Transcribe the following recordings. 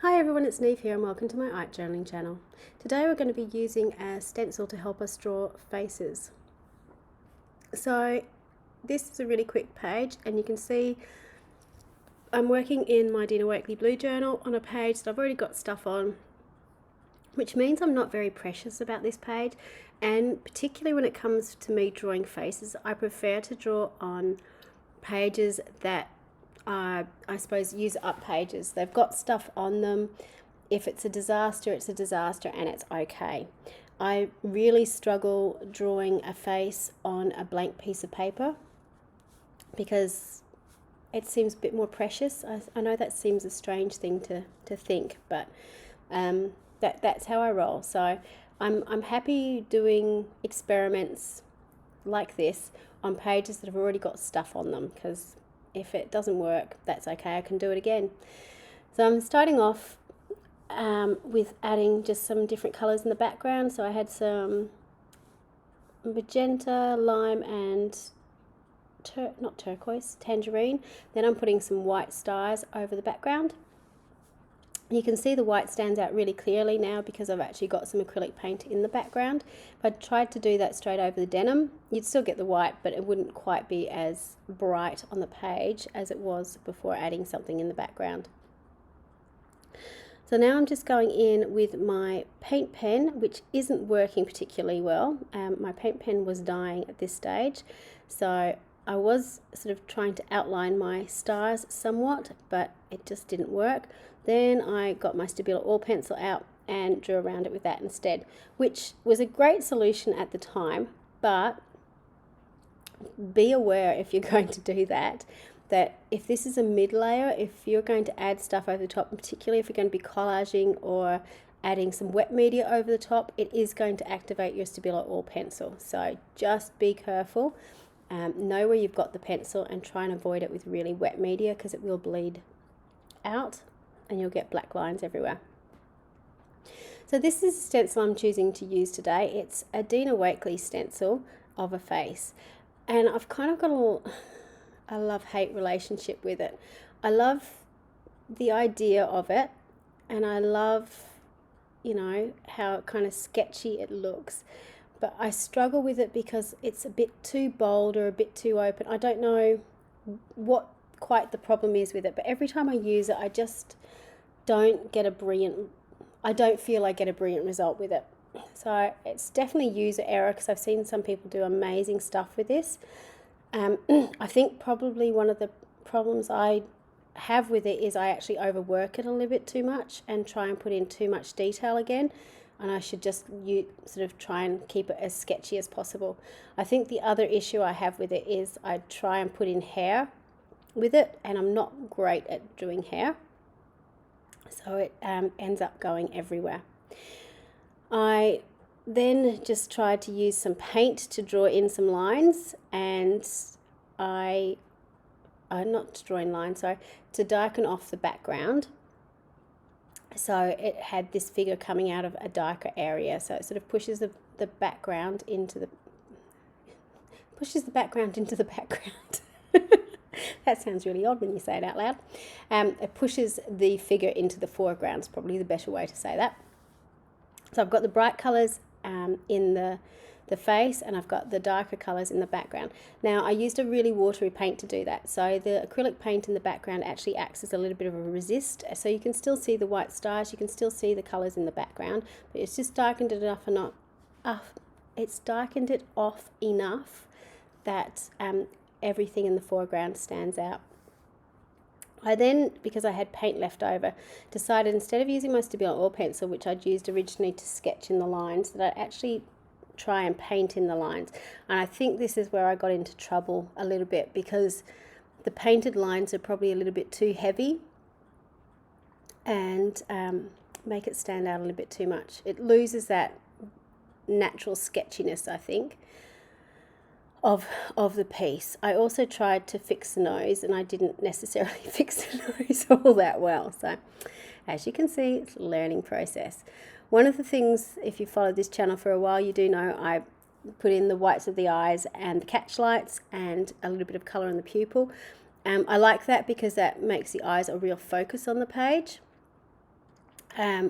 Hi everyone, it's Neve here and welcome to my art journaling channel. Today we're going to be using a stencil to help us draw faces. So this is a really quick page and you can see I'm working in my Dina Wakley Blue Journal on a page that I've already got stuff on, which means I'm not very precious about this page, and particularly when it comes to me drawing faces, I prefer to draw on pages that I suppose use up pages. They've got stuff on them. If it's a disaster, it's a disaster and it's okay. I really struggle drawing a face on a blank piece of paper because it seems a bit more precious. I know that seems a strange thing to think, but that's how I roll. So I'm happy doing experiments like this on pages that have already got stuff on them, because if it doesn't work, that's okay, I can do it again. So I'm starting off with adding just some different colours in the background. So I had some magenta, lime and not turquoise, tangerine. Then I'm putting some white stars over the background. You can see the white stands out really clearly now because I've actually got some acrylic paint in the background. If I tried to do that straight over the denim, you'd still get the white, but it wouldn't quite be as bright on the page as it was before adding something in the background. So now I'm just going in with my paint pen, which isn't working particularly well. My paint pen was dying at this stage, so I was sort of trying to outline my stars somewhat, but it just didn't work. Then I got my Stabilo oil pencil out and drew around it with that instead, which was a great solution at the time, but be aware if you're going to do that if this is a mid layer, if you're going to add stuff over the top, and particularly if you're going to be collaging or adding some wet media over the top, it is going to activate your Stabilo oil pencil. So just be careful. Know where you've got the pencil and try and avoid it with really wet media, because it will bleed out and you'll get black lines everywhere. So this is a stencil I'm choosing to use today. It's a Dina Wakley stencil of a face, and I've kind of got a love-hate relationship with it. I love the idea of it, and I love, how kind of sketchy it looks, but I struggle with it because it's a bit too bold or a bit too open. I don't know what quite the problem is with it, but every time I use it, I just don't get I don't feel I get a brilliant result with it. So it's definitely user error, because I've seen some people do amazing stuff with this. I think probably one of the problems I have with it is I actually overwork it a little bit too much and try and put in too much detail again, and I should just sort of try and keep it as sketchy as possible. I think the other issue I have with it is I try and put in hair with it, and I'm not great at doing hair, so it ends up going everywhere. I then just tried to use some paint to draw in some lines, and not to draw in lines, sorry, to darken off the background. So it had this figure coming out of a darker area, so it sort of pushes the background into the background. That sounds really odd when you say it out loud. It pushes the figure into the foreground is probably the better way to say that. So I've got the bright colours in the face, and I've got the darker colours in the background. Now I used a really watery paint to do that, so the acrylic paint in the background actually acts as a little bit of a resist, so you can still see the white stars, you can still see the colours in the background, but it's just darkened it enough it's darkened it off enough that everything in the foreground stands out. I then, because I had paint left over, decided instead of using my Stabilo oil pencil, which I'd used originally to sketch in the lines, that I'd actually try and paint in the lines. And I think this is where I got into trouble a little bit, because the painted lines are probably a little bit too heavy and make it stand out a little bit too much. It loses that natural sketchiness, I think, of the piece. I also tried to fix the nose, and I didn't necessarily fix the nose all that well. So as you can see, it's a learning process. One of the things, if you followed this channel for a while, you do know I put in the whites of the eyes and the catch lights and a little bit of colour in the pupil. I like that because that makes the eyes a real focus on the page.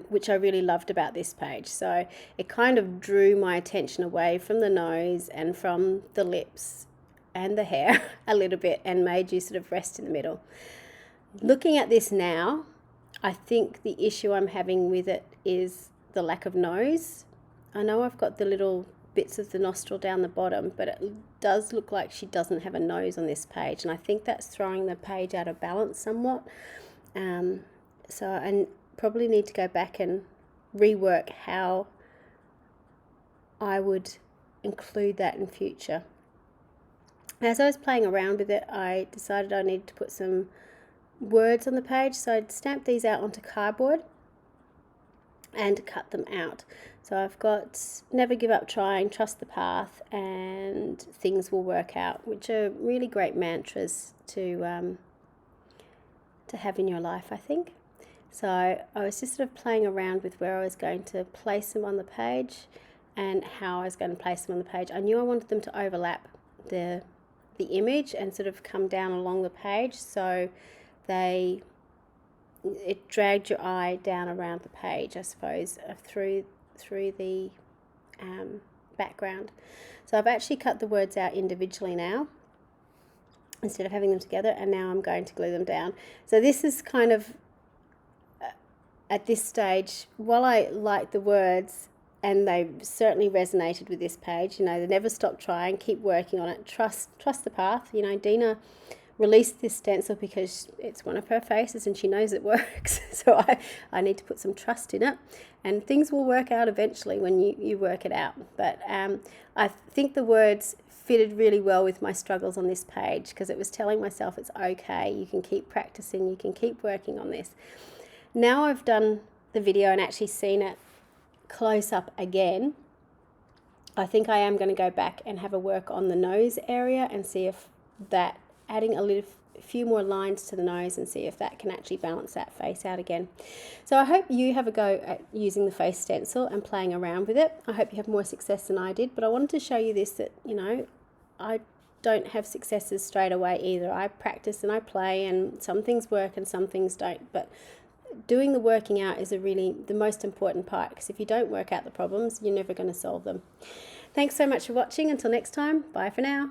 which I really loved about this page. So it kind of drew my attention away from the nose and from the lips and the hair a little bit, and made you sort of rest in the middle. Looking at this now, I think the issue I'm having with it is the lack of nose. I know I've got the little bits of the nostril down the bottom, but it does look like she doesn't have a nose on this page, and I think that's throwing the page out of balance somewhat. So I probably need to go back and rework how I would include that in future. As I was playing around with it, I decided I needed to put some words on the page, so I'd stamp these out onto cardboard and cut them out. So I've got never give up trying, trust the path, and things will work out, which are really great mantras to have in your life, I think. So I was just sort of playing around with where I was going to place them on the page and how I was going to place them on the page. I knew I wanted them to overlap the image and sort of come down along the page, so it dragged your eye down around the page, I suppose, through the background. So I've actually cut the words out individually now instead of having them together, and now I'm going to glue them down. So this is kind of, at this stage, while I like the words, and they certainly resonated with this page, they never stop trying, keep working on it, trust the path. Dina released this stencil because it's one of her faces and she knows it works. So I need to put some trust in it, and things will work out eventually when you work it out. But I think the words fitted really well with my struggles on this page, because it was telling myself it's okay, you can keep practicing, you can keep working on this. Now I've done the video and actually seen it close up again, I think I am going to go back and have a work on the nose area and see if that, adding a few more lines to the nose, and see if that can actually balance that face out again. So I hope you have a go at using the face stencil and playing around with it. I hope you have more success than I did, but I wanted to show you this, that I don't have successes straight away either. I practice and I play, and some things work and some things don't, but doing the working out is the most important part, because if you don't work out the problems, you're never going to solve them. Thanks so much for watching. Until next time, bye for now.